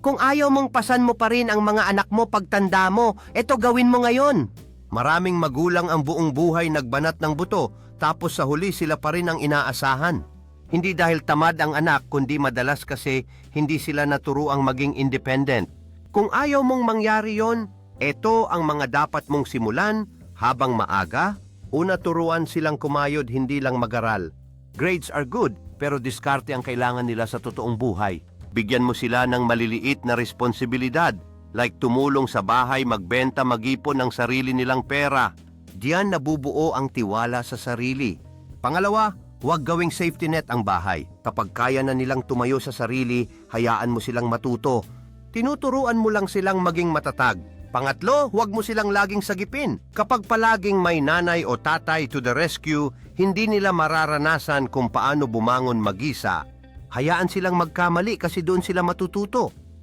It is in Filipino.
Kung ayaw mong pasan mo pa rin ang mga anak mo pagtanda mo, eto gawin mo ngayon. Maraming magulang ang buong buhay nagbanat ng buto, tapos sa huli sila pa rin ang inaasahan. Hindi dahil tamad ang anak, kundi madalas kasi hindi sila naturuang maging independent. Kung ayaw mong mangyari yon, eto ang mga dapat mong simulan habang maaga. Una, turuan silang kumayod, hindi lang mag-aral. Grades are good, pero diskarte ang kailangan nila sa totoong buhay. Bigyan mo sila ng maliliit na responsibilidad, like tumulong sa bahay, magbenta, mag-ipon ng sarili nilang pera. Diyan nabubuo ang tiwala sa sarili. Pangalawa, huwag gawing safety net ang bahay. Kapag kaya na nilang tumayo sa sarili, hayaan mo silang matuto. Tinuturuan mo lang silang maging matatag. Pangatlo, huwag mo silang laging sagipin. Kapag palaging may nanay o tatay to the rescue, hindi nila mararanasan kung paano bumangon mag-isa. Hayaan silang magkamali kasi doon sila matututo.